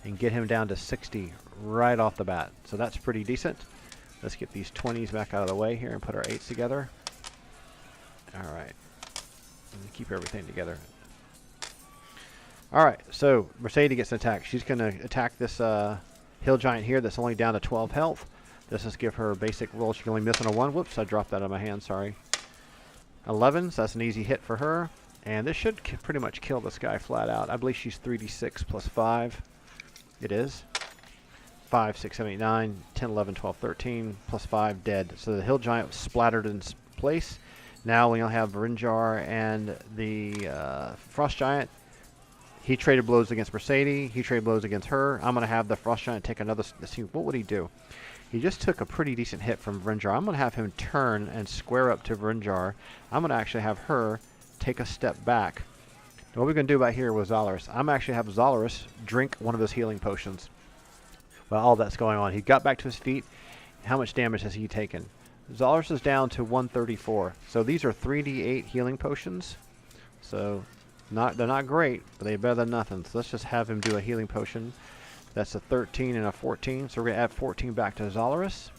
and get him down to 60 right off the bat. So that's pretty decent. Let's get these 20s back out of the way here and put our 8s together. All right. Keep everything together. All right, so Mercedes gets an attack. She's going to attack this hill giant here that's only down to 12 health. Let's just give her a basic roll. She can only miss on a 1. Whoops, I dropped that out of my hand, sorry. 11, so that's an easy hit for her. And this should pretty much kill this guy flat out. I believe she's 3d6 plus 5. It is. 5, 6, 7, 8, 9, 10, 11, 12, 13, plus 5, dead. So the hill giant was splattered in place. Now we only have Vrinjar and the Frost Giant. He traded blows against Mercedes. He traded blows against her. I'm going to have the Frost Giant take another... Let's see, what would he do? He just took a pretty decent hit from Vrinjar. I'm going to have him turn and square up to Vrinjar. I'm going to actually have her take a step back. Now what we're going to do right here with Zalaris, I'm actually have Zalaris drink one of his healing potions. Well, all that's going on. He got back to his feet. How much damage has he taken? Zalaris is down to 134. So these are 3d8 healing potions. So they're not great, but they're better than nothing. So let's just have him do a healing potion. That's a 13 and a 14. So we're going to add 14 back to Zalaris.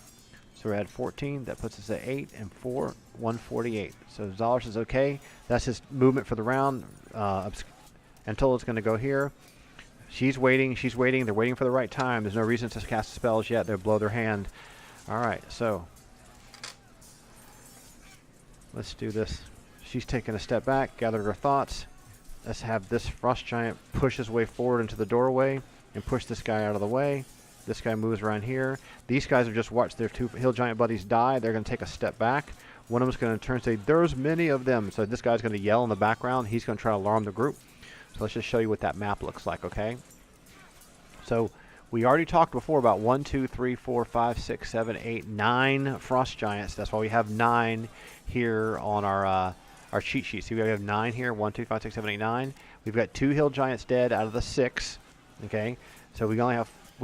So we add 14. That puts us at 8 and 4, 148. So Zalaris is okay. That's his movement for the round. Until it's going to go here. She's waiting. She's waiting. They're waiting for the right time. There's no reason to cast spells yet. They'll blow their hand. All right, so let's do this. She's taking a step back, gathered her thoughts. Let's have this Frost Giant push his way forward into the doorway and push this guy out of the way. This guy moves around here. These guys have just watched their 2 hill giant buddies die. They're going to take a step back. One of them's going to turn and say, "There's many of them." So this guy's going to yell in the background. He's going to try to alarm the group. So let's just show you what that map looks like, okay? So we already talked before about 1, 2, 3, 4, 5, 6, 7, 8, 9 Frost Giants. That's why we have 9 here on our cheat sheet. See, we have 9 here. 1, 2, 5, 6, 7, 8, 9. We've got 2 hill giants dead out of the 6. Okay, so we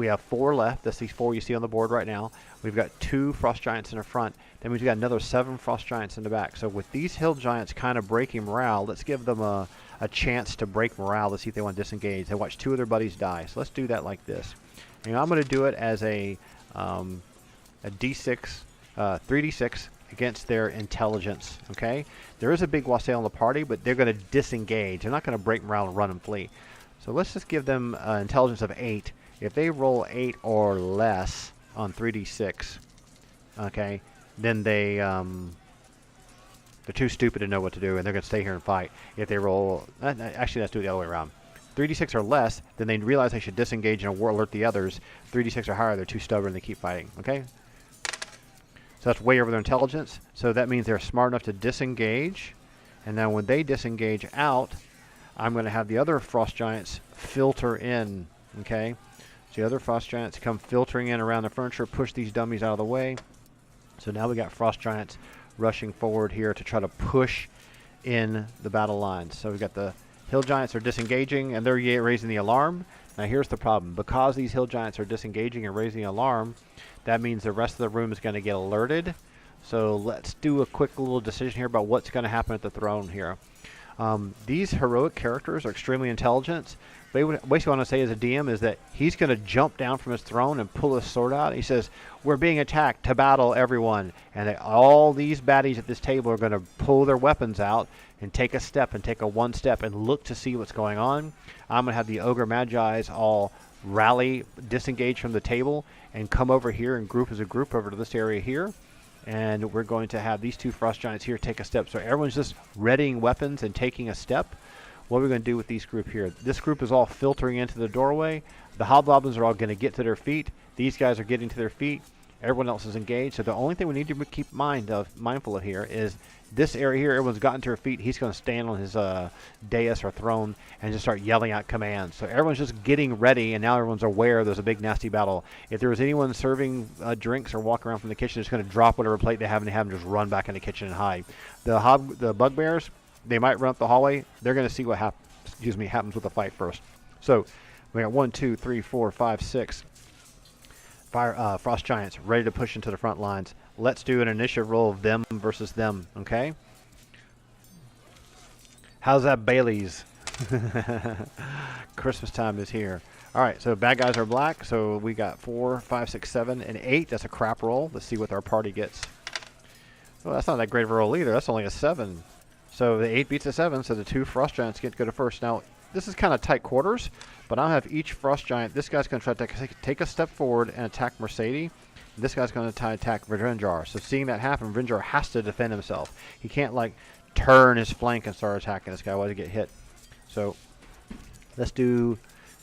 have 4 left. That's these 4 you see on the board right now. We've got 2 Frost Giants in the front. That means we got another 7 Frost Giants in the back. So with these hill giants kind of breaking morale, let's give them a chance to break morale to see if they want to disengage. They watch 2 of their buddies die. So let's do that like this. And I'm going to do it as a D6, 3d6 against their intelligence. Okay, there is a big wassail in the party, but they're going to disengage. They're not going to break morale and run and flee. So let's just give them intelligence of 8. If they roll 8 or less on 3d6, okay, then they're too stupid to know what to do, and they're going to stay here and fight. If they roll, actually, let's do it the other way around. 3d6 or less, then they realize they should disengage and alert the others. 3d6 or higher, they're too stubborn, they keep fighting, okay? So that's way over their intelligence. So that means they're smart enough to disengage. And now when they disengage out, I'm going to have the other Frost Giants filter in, okay? So the other Frost Giants come filtering in around the furniture, push these dummies out of the way. So now we got Frost Giants rushing forward here to try to push in the battle lines. So we've got the hill giants are disengaging and they're raising the alarm. Now here's the problem. Because these hill giants are disengaging and raising the alarm, that means the rest of the room is going to get alerted. So let's do a quick little decision here about what's going to happen at the throne here. These heroic characters are extremely intelligent. But what I want to say as a DM is that he's going to jump down from his throne and pull his sword out. He says, "We're being attacked, to battle, everyone." And all these baddies at this table are going to pull their weapons out and take a step and take a 1 step and look to see what's going on. I'm going to have the Ogre Magi's all rally, disengage from the table, and come over here and group as a group over to this area here. And we're going to have these 2 Frost Giants here take a step. So everyone's just readying weapons and taking a step. What are we going to do with these group here? This group is all filtering into the doorway. The hobgoblins are all going to get to their feet. These guys are getting to their feet. Everyone else is engaged. So the only thing we need to keep mindful of here is this area here. Everyone's gotten to their feet. He's going to stand on his dais or throne and just start yelling out commands. So everyone's just getting ready, and now everyone's aware there's a big nasty battle. If there was anyone serving drinks or walking around from the kitchen, it's going to drop whatever plate they have and have them just run back in the kitchen and hide. The bugbears, they might run up the hallway. They're going to see what happens with the fight first. So we got 1, 2, 3, 4, 5, 6 Frost Giants ready to push into the front lines. Let's do an initiative roll of them versus them, okay? How's that, Bailey's? Christmas time is here. All right, so bad guys are black. So we got 4, 5, 6, 7, and 8. That's a crap roll. Let's see what our party gets. Well, that's not that great of a roll either. That's only a 7. So the 8 beats a 7, so the 2 Frost Giants get to go to first. Now, this is kind of tight quarters, but I'll have each Frost Giant. This guy's going to try to take a step forward and attack Mercedes. This guy's going to attack Vrinjar. So seeing that happen, Vrinjar has to defend himself. He can't, like, turn his flank and start attacking this guy while he get hit. So let's do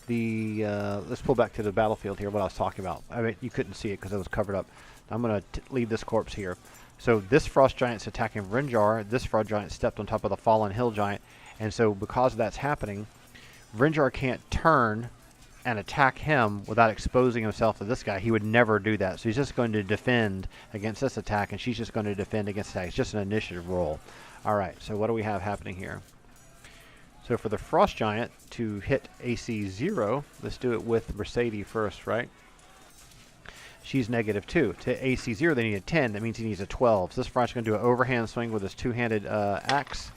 the let's pull back to the battlefield here, what I was talking about. I mean, you couldn't see it because it was covered up. I'm going to leave this corpse here. So this Frost Giant's attacking Vrinjar. This Frost Giant stepped on top of the fallen Hill Giant. And so because that's happening, Vrinjar can't turn and attack him without exposing himself to this guy. He would never do that. So he's just going to defend against this attack, and she's just going to defend against attack. It's just an initiative roll. All right, so what do we have happening here? So for the Frost Giant to hit AC 0, let's do it with Mercedes first, right? She's -2. To AC 0, they need a 10. That means he needs a 12. So this Frost's going to do an overhand swing with his two-handed axe.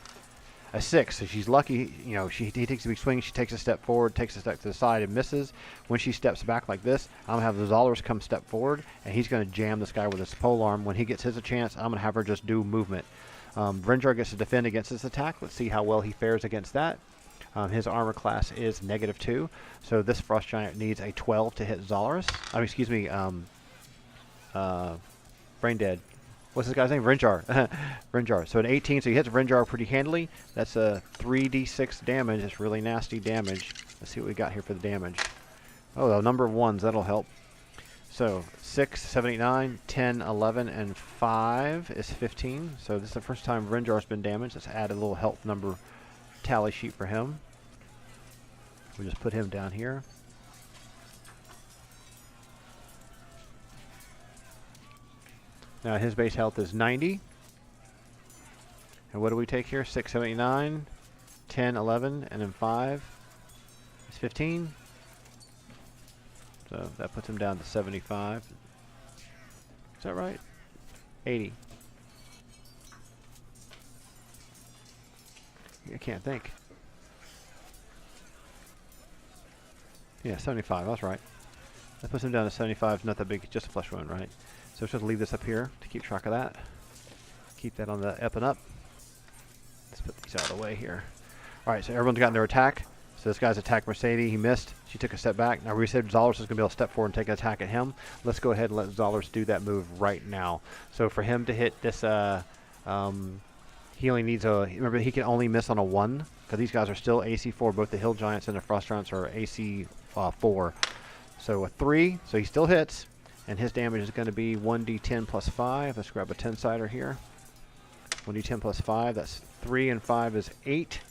A 6. So she's lucky, you know, he takes a big swing. She takes a step forward, takes a step to the side, and misses. When she steps back like this, I'm going to have the Zollers come step forward, and he's going to jam this guy with his polearm. When he gets his a chance, I'm going to have her just do movement. Vrinjar gets to defend against this attack. Let's see how well he fares against that. His armor class is -2, so this Frost Giant needs a 12 to hit Zollers. I mean, excuse me, Brain Dead. What's this guy's name? Vrinjar. Vrinjar. So an 18, so he hits Vrinjar pretty handily. That's a 3d6 damage. It's really nasty damage. Let's see what we got here for the damage. Oh, the number of 1s. That'll help. So 6, 7, 8, 9, 10, 11, and 5 is 15. So this is the first time Vrinjar's been damaged. Let's add a little health number tally sheet for him. We just put him down here. Now his base health is 90. And what do we take here? 6, 7, 8, 9, 10, 11, and then 5 is 15. So that puts him down to 75. Is that right? 80. I can't think. Yeah, 75. That's right. That puts him down to 75. Not that big, just a flesh wound, right? So let's just leave this up here to keep track of that. Keep that on the up and up. Let's put these out of the way here. All right, so everyone's gotten their attack. So this guy's attacked Mercedes. He missed. She took a step back. Now we said Zollers is going to be able to step forward and take an attack at him. Let's go ahead and let Zollers do that move right now. So for him to hit this, he only needs a... Remember, he can only miss on a 1, because these guys are still AC 4. Both the Hill Giants and the Frost Giants are AC 4. So a 3, so he still hits. And his damage is going to be 1d10 plus 5. Let's grab a 10-sider here. 1d10 plus 5. That's 3 and 5 is 8.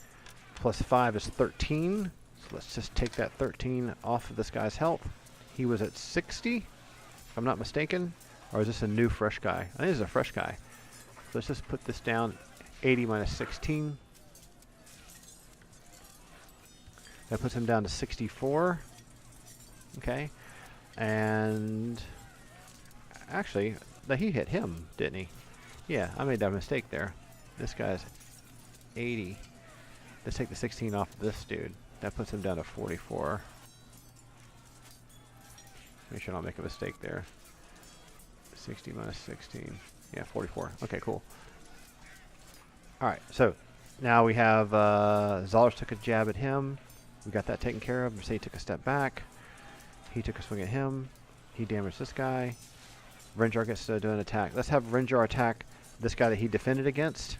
Plus 5 is 13. So let's just take that 13 off of this guy's health. He was at 60, if I'm not mistaken. Or is this a new fresh guy? I think this is a fresh guy. So let's just put this down. 80 minus 16. That puts him down to 64. Okay. And actually, he hit him, didn't he? Yeah, I made that mistake there. This guy's 80. Let's take the 16 off of this dude. That puts him down to 44. Make sure I don't make a mistake there. 60 minus 16. Yeah, 44. Okay, cool. Alright, so now we have Zollers took a jab at him. We got that taken care of. Mercedes took a step back. He took a swing at him. He damaged this guy. Renjar gets to do an attack. Let's have Renjar attack this guy that he defended against.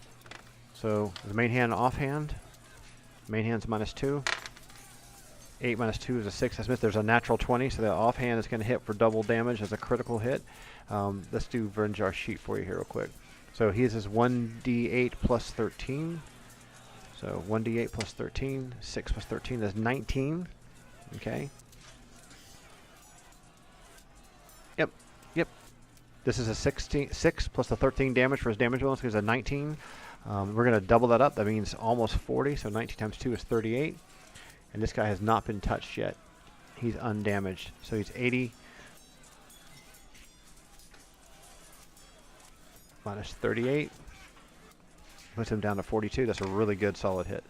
So the main hand, offhand. Main hand's -2. 8 -2 is a 6. That's missed. There's a natural 20, so the offhand is going to hit for double damage as a critical hit. Let's do Renjar's sheet for you here real quick. So he is 1d8 plus 13. So 1d8 plus 13. 6 plus 13 is 19. Okay. Yep. Yep. This is a 6 plus the 13 damage for his damage bonus because it's a 19. We're going to double that up. That means almost 40. So 19 times 2 is 38. And this guy has not been touched yet. He's undamaged. So he's 80 minus 38. Puts him down to 42. That's a really good solid hit.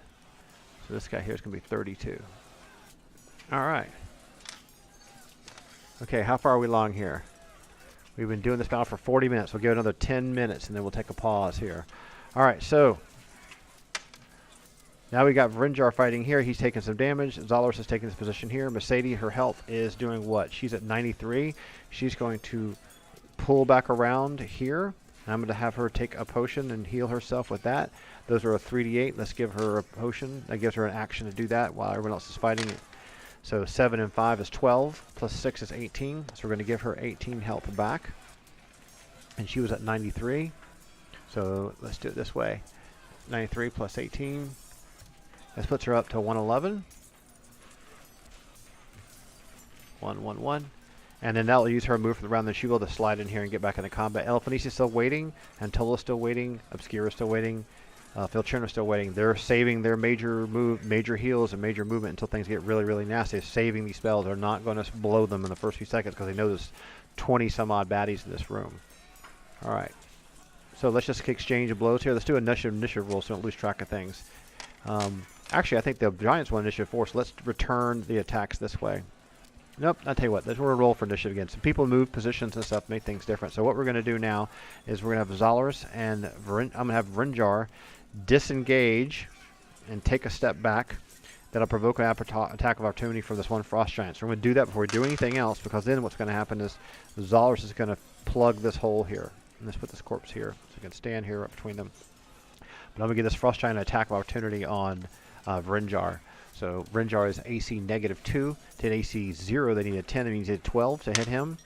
So this guy here is going to be 32. All right. Okay, how far are we along here? We've been doing this battle for 40 minutes. We'll give it another 10 minutes, and then we'll take a pause here. All right, so now we got Renjar fighting here. He's taking some damage. Zolorus is taking his position here. Mercedes, her health is doing what? She's at 93. She's going to pull back around here. I'm going to have her take a potion and heal herself with that. Those are a 3d8. Let's give her a potion. That gives her an action to do that while everyone else is fighting. So 7 and 5 is 12, plus 6 is 18. So we're going to give her 18 health back. And she was at 93. So let's do it this way. 93 plus 18. This puts her up to 111. 111. And then that'll use her move for the round. Then she'll be able to slide in here and get back into combat. Elephanice is still waiting. Antola's still waiting. Obscura is still waiting. Filchurn is still waiting. They're saving their major heals and major movement until things get really, really nasty. They're saving these spells. They're not going to blow them in the first few seconds because they know there's 20 some odd baddies in this room. All right. So let's just exchange blows here. Let's do initiative roll so don't lose track of things. Actually, I think the Giants won initiative 4, so let's return the attacks this way. Nope, I'll tell you what, we're going to roll for initiative again. Some people move positions and stuff, make things different. So what we're going to do now is we're going to have Zolorus and I'm going to have Renjar disengage and take a step back. That'll provoke an attack of opportunity from this one Frost Giant. So we're going to do that before we do anything else, because then what's going to happen is Zolorus is going to plug this hole here. And let's put this corpse here, so we can stand here right between them. But I'm going to give this Frost Giant an attack of opportunity on Renjar. So Renjar is AC -2. To hit AC 0, they need a 10. That means he had 12 to hit him.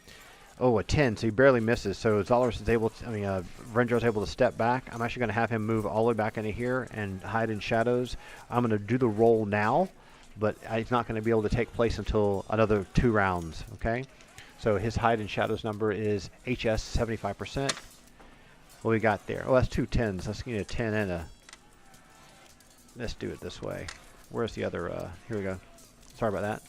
Oh, a 10, so he barely misses. So Zolorus is able to, Renjar is able to step back. I'm actually going to have him move all the way back into here and hide in shadows. I'm going to do the roll now, but it's not going to be able to take place until another 2 rounds, okay? So his hide in shadows number is HS 75%. What we got there? Oh, that's 2 10s. Let's get a 10 and a... Let's do it this way. Where's the other, here we go. Sorry about that.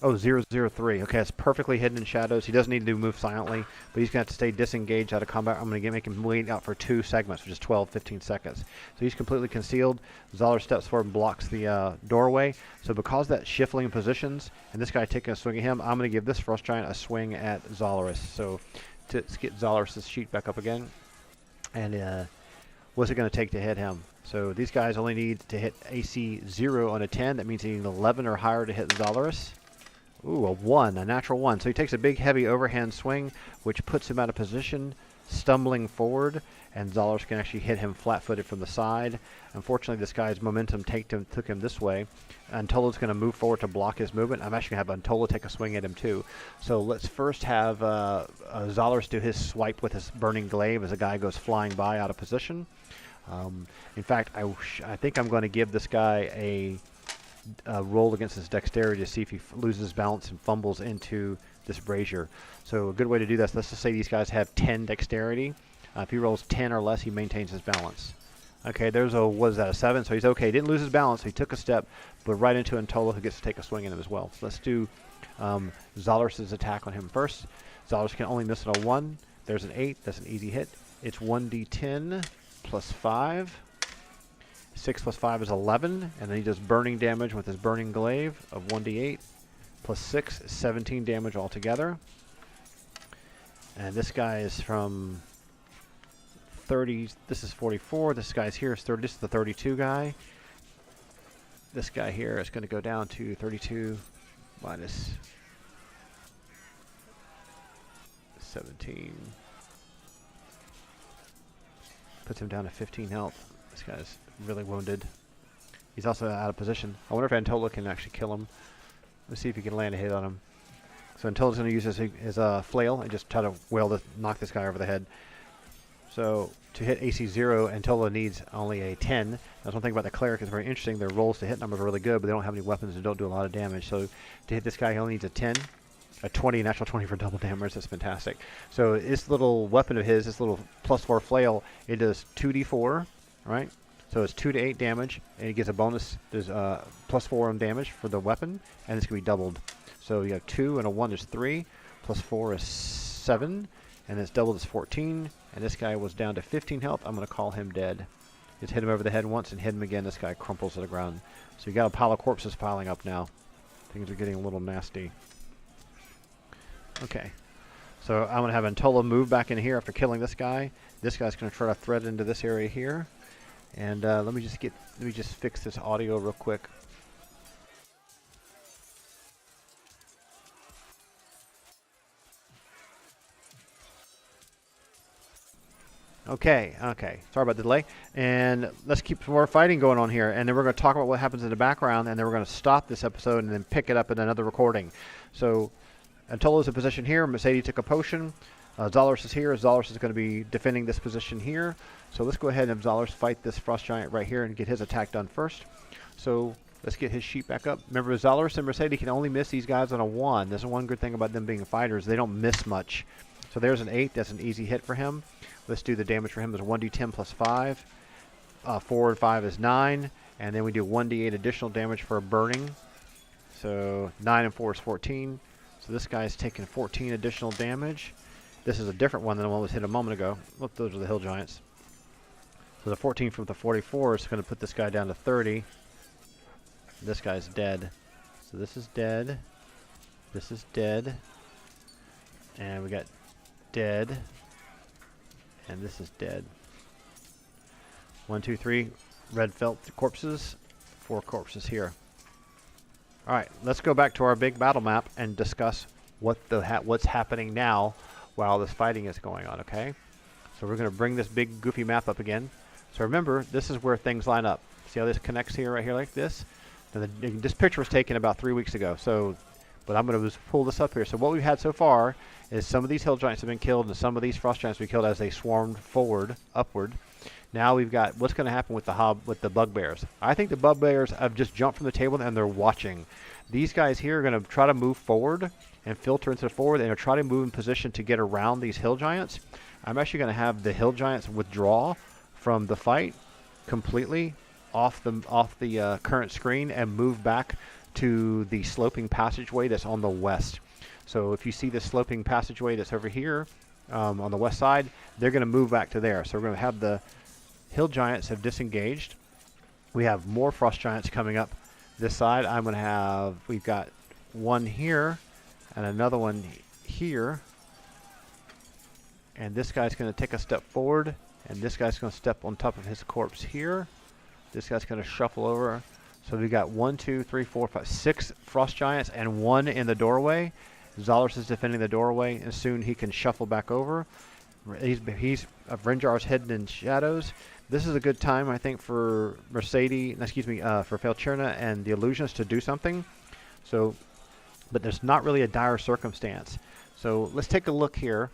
Oh, 003. Okay, it's perfectly hidden in shadows. He doesn't need to move silently, but he's going to have to stay disengaged out of combat. I'm going to make him wait out for 2 segments, which is 12, 15 seconds. So he's completely concealed. Zolorus steps forward and blocks the doorway. So because that shifting positions, and this guy taking a swing at him, I'm going to give this Frost Giant a swing at Zolorus. So let's get Zolorus' sheet back up again. And what's it going to take to hit him? So these guys only need to hit AC 0 on a 10. That means they need an 11 or higher to hit Zolorus. Ooh, a 1, a natural 1. So he takes a big, heavy overhand swing, which puts him out of position, stumbling forward, and Zolorus can actually hit him flat-footed from the side. Unfortunately, this guy's momentum took him this way. Antola's going to move forward to block his movement. I'm actually going to have Antola take a swing at him, too. So let's first have Zolorus do his swipe with his burning glaive as the guy goes flying by out of position. In fact, I think I'm going to give this guy a roll against his dexterity to see if he loses balance and fumbles into this brazier. So a good way to do this, let's just say these guys have 10 dexterity. If he rolls 10 or less, he maintains his balance. Okay, there's a, what is that, a 7? So he's okay. He didn't lose his balance. So he took a step, but right into Antola, who gets to take a swing at him as well. So let's do Zolorus' attack on him first. Zolorus can only miss it on 1. There's an 8. That's an easy hit. It's 1d10 plus 5. 6 plus 5 is 11, and then he does burning damage with his burning glaive of 1d8 plus 6 is 17 damage altogether. And this guy is from 30. This is 44. This guy's here is 30. This is the 32 guy. This guy here is going to go down to 32 minus 17. Puts him down to 15 health. This guy's really wounded. He's also out of position. I wonder if Antola can actually kill him. Let's see if he can land a hit on him. So Antola's going to use his flail and just try to knock this guy over the head. So to hit AC 0, Antola needs only a 10. That's one thing about the cleric is very interesting. Their rolls to hit numbers are really good, but they don't have any weapons and don't do a lot of damage. So to hit this guy, he only needs a 10. A 20, natural 20 for double damage. That's fantastic. So this little weapon of his, this little +4 flail, it does 2d4, right? So it's 2 to 8 damage, and it gets a bonus. There's +4 on damage for the weapon, and it's going to be doubled. So you have 2 and a 1 is 3, +4 is 7, and it's doubled is 14. And this guy was down to 15 health. I'm going to call him dead. Just hit him over the head once and hit him again. This guy crumples to the ground. So you got a pile of corpses piling up now. Things are getting a little nasty. Okay, so I'm going to have Antola move back in here after killing this guy. This guy's going to try to thread into this area here. And let me just fix this audio real quick. Okay. Sorry about the delay. And let's keep some more fighting going on here. And then we're going to talk about what happens in the background. And then we're going to stop this episode and then pick it up in another recording. So Antola's in position here. Mercedes took a potion. Zalars is here. Zalars is going to be defending this position here. So let's go ahead and have Zalars fight this Frost Giant right here and get his attack done first. So let's get his sheep back up. Remember, Zalars and Mercedes can only miss these guys on a 1. There's one good thing about them being fighters. They don't miss much. So there's an 8. That's an easy hit for him. Let's do the damage for him as 1d10 plus 5. 4 and 5 is 9. And then we do 1d8 additional damage for a burning. So 9 and 4 is 14. So this guy's taking 14 additional damage. This is a different one than the one that was hit a moment ago. Look, those are the hill giants. So the 14 from the 44 is going to put this guy down to 30. This guy's dead. So this is dead. This is dead. And we got dead. And this is dead. 1, 2, 3 red felt corpses. 4 corpses here. All right, let's go back to our big battle map and discuss what's happening now while this fighting is going on, okay? So we're going to bring this big goofy map up again. So remember, this is where things line up. See how this connects here, right here like this? Now this picture was taken about 3 weeks ago, but I'm going to just pull this up here. So what we've had so far is some of these hill giants have been killed and some of these frost giants have been killed as they swarmed upward. Now we've got what's going to happen with the bugbears. I think the bugbears have just jumped from the table and they're watching. These guys here are going to try to move forward and filter into the forward and try to move in position to get around these hill giants. I'm actually going to have the hill giants withdraw from the fight completely off the current screen and move back to the sloping passageway that's on the west. So if you see the sloping passageway that's over here on the west side, they're going to move back to there. So we're going to have the hill giants have disengaged. We have more frost giants coming up this side. We've got one here and another one here. And this guy's going to take a step forward. And this guy's going to step on top of his corpse here. This guy's going to shuffle over. So we got 1, 2, 3, 4, 5, 6 frost giants and 1 in the doorway. Zalars is defending the doorway, and soon he can shuffle back over. Renjar's hidden in shadows. This is a good time, I think, for for Felcherna and the illusionists to do something. So, but there's not really a dire circumstance. So let's take a look here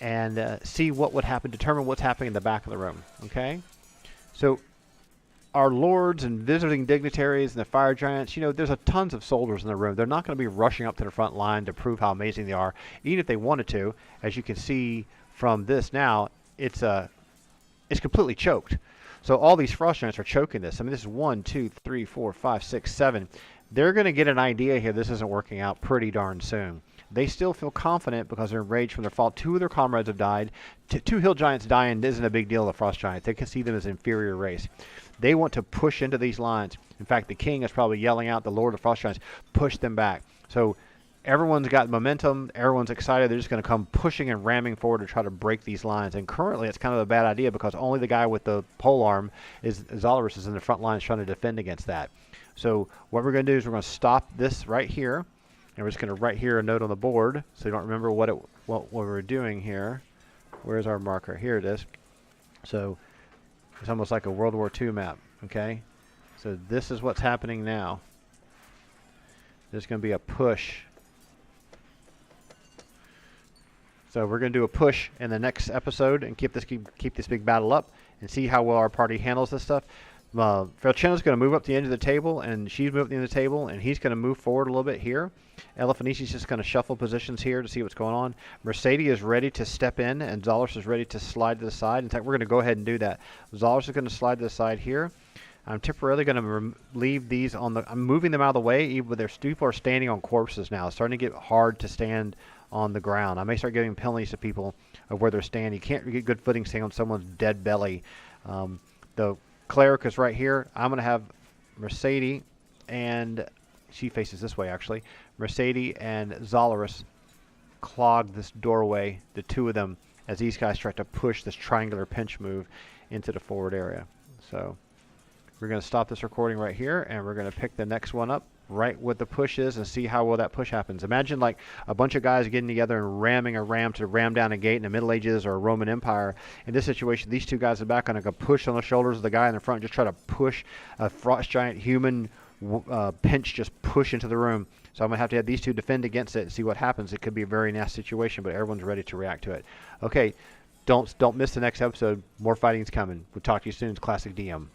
and see what would happen, determine what's happening in the back of the room. Okay? So our lords and visiting dignitaries and the fire giants, there's tons of soldiers in the room. They're not going to be rushing up to the front line to prove how amazing they are, even if they wanted to. As you can see from this now, it's completely choked. So all these frost giants are choking this. I mean, this is 1, 2, 3, 4, 5, 6, 7. They're going to get an idea here this isn't working out pretty darn soon. They still feel confident because they're enraged from their fall. 2 of their comrades have died. 2 hill giants dying isn't a big deal to frost giants. They can see them as an inferior race. They want to push into these lines. In fact, the king is probably yelling out, the Lord of Frost Giants, push them back. So everyone's got momentum. Everyone's excited. They're just going to come pushing and ramming forward to try to break these lines. And currently, it's kind of a bad idea because only the guy with the pole arm, Zalars, is in the front lines trying to defend against that. So what we're going to do is we're going to stop this right here. And we're just going to write here a note on the board so you don't remember what what we're doing here. Where's our marker? Here it is. So it's almost like a World War II map, okay? So this is what's happening now. There's going to be a push. So we're going to do a push in the next episode and keep this big battle up and see how well our party handles this stuff. Felchenna's going to move up the end of the table, and she's moved up the end of the table, and he's going to move forward a little bit here. Elefanisi's just going to shuffle positions here to see what's going on. Mercedes is ready to step in, and Zolars is ready to slide to the side. In fact, we're going to go ahead and do that. Zolars is going to slide to the side here. I'm temporarily going to leave these on the... I'm moving them out of the way, even though people are standing on corpses now. It's starting to get hard to stand on the ground. I may start giving penalties to people of where they're standing. You can't get good footing standing on someone's dead belly. The cleric is right here. I'm going to have Mercedes, and she faces this way actually. Mercedes and Zolaris clog this doorway, the two of them, as these guys try to push this triangular pinch move into the forward area. So we're going to stop this recording right here, and we're going to pick the next one up right what the push is and see how well that push happens. Imagine like a bunch of guys getting together and ramming a ram to ram down a gate in the Middle Ages or a Roman Empire. In this situation, these two guys in the back are going to push on the shoulders of the guy in the front, just try to push a Frost Giant human pinch, just push into the room. So I'm going to have these two defend against it and see what happens. It could be a very nasty situation, but everyone's ready to react to it. Okay, don't miss the next episode. More fighting's coming. We'll talk to you soon. It's Classic DM.